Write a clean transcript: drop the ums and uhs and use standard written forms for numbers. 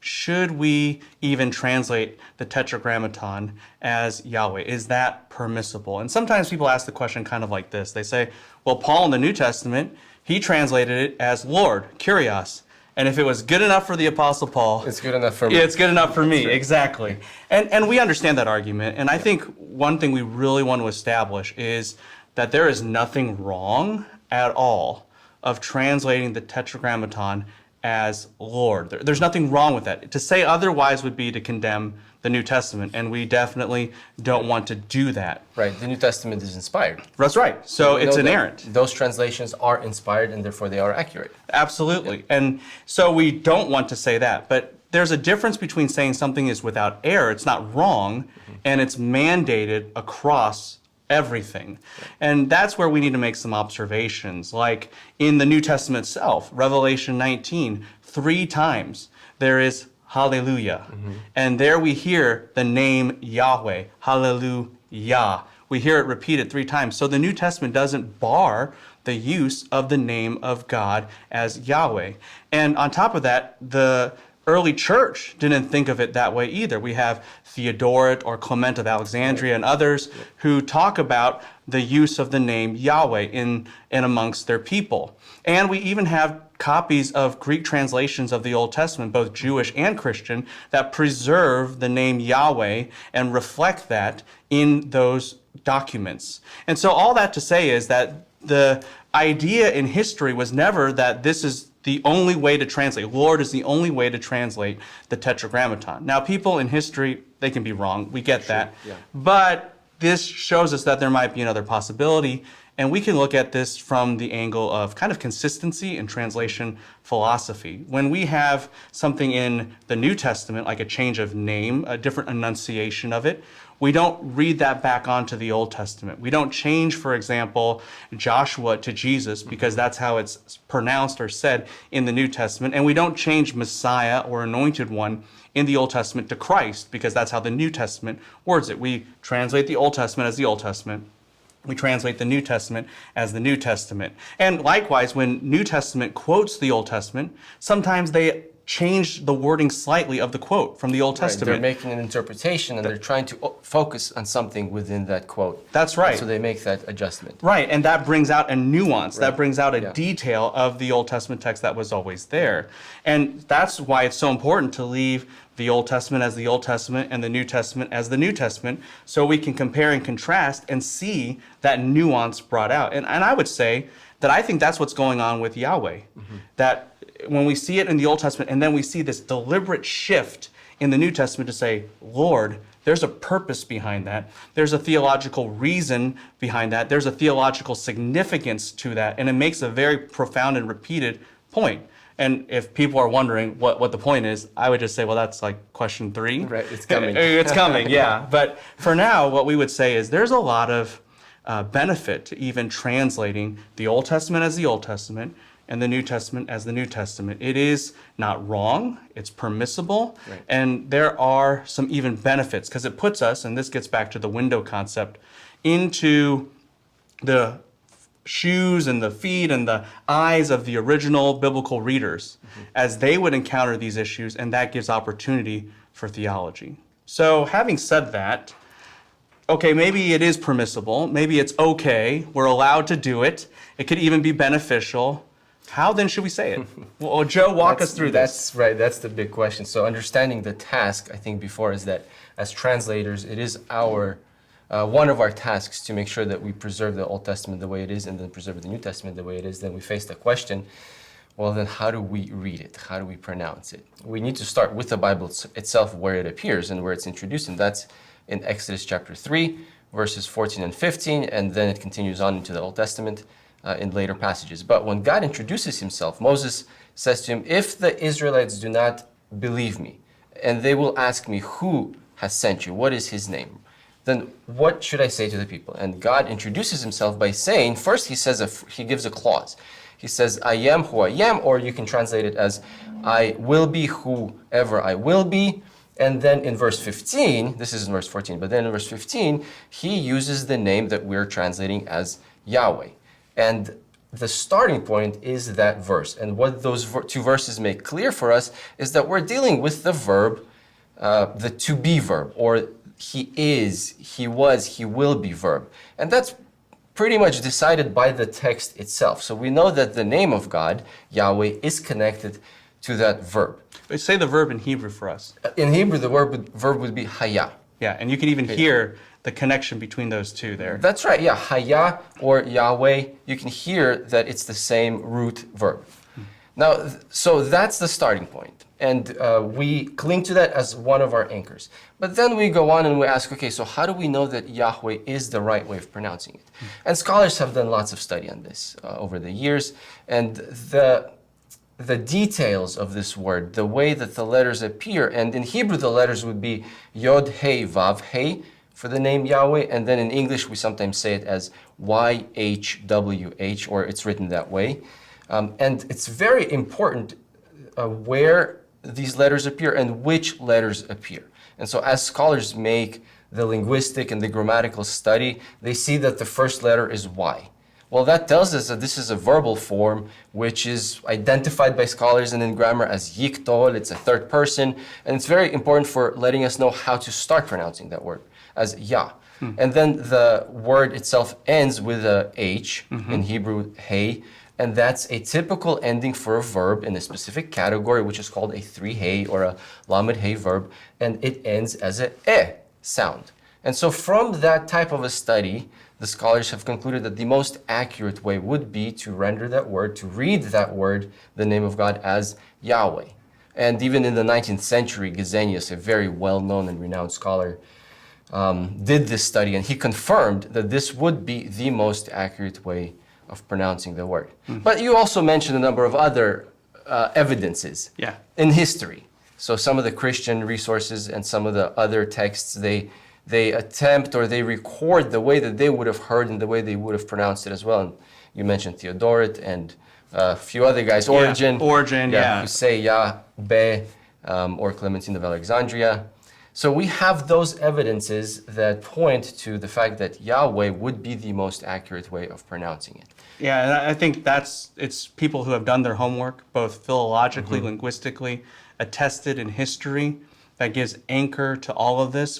should we even translate the Tetragrammaton as Yahweh? Is that permissible? And sometimes people ask the question kind of like this. They say, well, Paul in the New Testament, he translated it as Lord, Kyrios. And if it was good enough for the Apostle Paul, it's good enough for me. It's good enough for me, right. exactly. And we understand that argument. And I think one thing we really want to establish is that there is nothing wrong at all of translating the Tetragrammaton as Lord. There's nothing wrong with that. To say otherwise would be to condemn the New Testament, and we definitely don't want to do that. Right, the New Testament is inspired. That's right, so it's inerrant. Those translations are inspired and therefore they are accurate. Absolutely, Yeah. and so we don't want to say that, but there's a difference between saying something is without error, it's not wrong, and it's mandated across everything. And that's where we need to make some observations. Like in the New Testament itself, Revelation 19, 3 times there is hallelujah. And there we hear the name Yahweh, hallelujah. We hear it repeated 3 times. So the New Testament doesn't bar the use of the name of God as Yahweh. And on top of that, the early church didn't think of it that way either. We have Theodoret or Clement of Alexandria and others who talk about the use of the name Yahweh in amongst their people. And we even have copies of Greek translations of the Old Testament, both Jewish and Christian, that preserve the name Yahweh and reflect that in those documents. And so all that to say is that the idea in history was never that this is the only way to translate. Lord is the only way to translate the Tetragrammaton. Now, people in history, they can be wrong. We get that. Yeah. But this shows us that there might be another possibility. And we can look at this from the angle of kind of consistency in translation philosophy. When we have something in the New Testament, like a change of name, a different enunciation of it, we don't read that back onto the Old Testament. We don't change, for example, Joshua to Jesus because that's how it's pronounced or said in the New Testament. And we don't change Messiah or Anointed One in the Old Testament to Christ because that's how the New Testament words it. We translate the Old Testament as the Old Testament. We translate the New Testament as the New Testament. And likewise, when New Testament quotes the Old Testament, sometimes they change the wording slightly of the quote from the Old Testament. They're making an interpretation and they're trying to focus on something within that quote. That's right. And so they make that adjustment. Right, and that brings out a nuance, Right. that brings out a Yeah. detail of the Old Testament text that was always there. And that's why it's so important to leave the Old Testament as the Old Testament and the New Testament as the New Testament so we can compare and contrast and see that nuance brought out. And I would say that I think that's what's going on with Yahweh. That when we see it in the Old Testament and then we see this deliberate shift in the New Testament to say, Lord, there's a purpose behind that. There's a theological reason behind that. There's a theological significance to that. And it makes a very profound and repeated point. And if people are wondering what the point is, I would just say, well, that's like question 3. Right, it's coming. It's coming, yeah. But for now, what we would say is there's a lot of benefit to even translating the Old Testament as the Old Testament and the New Testament as the New Testament. It is not wrong, it's permissible, Right. and there are some even benefits because it puts us, and this gets back to the window concept, into the shoes and the feet and the eyes of the original biblical readers as they would encounter these issues, and that gives opportunity for theology. So having said that, okay, maybe it is permissible, maybe it's okay, we're allowed to do it, it could even be beneficial. How then should we say it? Well, Joe, walk us through this. That's right, that's the big question. So understanding the task, I think before, is that as translators, it is our one of our tasks to make sure that we preserve the Old Testament the way it is and then preserve the New Testament the way it is. Then we face the question, well, then how do we read it? How do we pronounce it? We need to start with the Bible itself, where it appears and where it's introduced, and that's in Exodus chapter 3, verses 14 and 15, and then it continues on into the Old Testament in later passages. But when God introduces himself, Moses says to him, if the Israelites do not believe me, and they will ask me, who has sent you? What is his name? Then what should I say to the people? And God introduces himself by saying, first he gives a clause. He says, I am who I am, or you can translate it as, I will be whoever I will be. And then in verse 15, this is in verse 14, but then in verse 15, he uses the name that we're translating as Yahweh. And the starting point is that verse. And what those two verses make clear for us is that we're dealing with the verb, the to be verb, or he is, he was, he will be verb. And that's pretty much decided by the text itself. So we know that the name of God, Yahweh, is connected to that verb. But say the verb in Hebrew for us. In Hebrew, the verb would be haya. Yeah, and you can even hear the connection between those two there. That's right, yeah. Haya or Yahweh, you can hear that it's the same root verb. Now, so that's the starting point. And we cling to that as one of our anchors. But then we go on and we ask, okay, so how do we know that Yahweh is the right way of pronouncing it? And scholars have done lots of study on this over the years. And the details of this word, the way that the letters appear, and in Hebrew the letters would be Yod, Hey, Vav, Hey for the name Yahweh, and then in English we sometimes say it as YHWH, or it's written that way. And it's very important where these letters appear and which letters appear. And so as scholars make the linguistic and the grammatical study, they see that the first letter is Y. Well, that tells us that this is a verbal form which is identified by scholars and in grammar as yiktol. It's a third person, and it's very important for letting us know how to start pronouncing that word as Yah. And then the word itself ends with a H, in Hebrew, hey, and that's a typical ending for a verb in a specific category, which is called a 3-hey or a lamed hey verb, and it ends as a sound. And so from that type of a study, the scholars have concluded that the most accurate way would be to render that word, to read that word, the name of God, as Yahweh. And even in the 19th century, Gesenius, a very well-known and renowned scholar, did this study, and he confirmed that this would be the most accurate way of pronouncing the word. But you also mentioned a number of other evidences in history. So some of the Christian resources and some of the other texts, they attempt or they record the way that they would have heard and the way they would have pronounced it as well. And you mentioned Theodoret and a few other guys, Origen, who say Yah, Be, or Clementine of Alexandria. So we have those evidences that point to the fact that Yahweh would be the most accurate way of pronouncing it. Yeah, and I think it's people who have done their homework, both philologically, linguistically, attested in history, that gives anchor to all of this.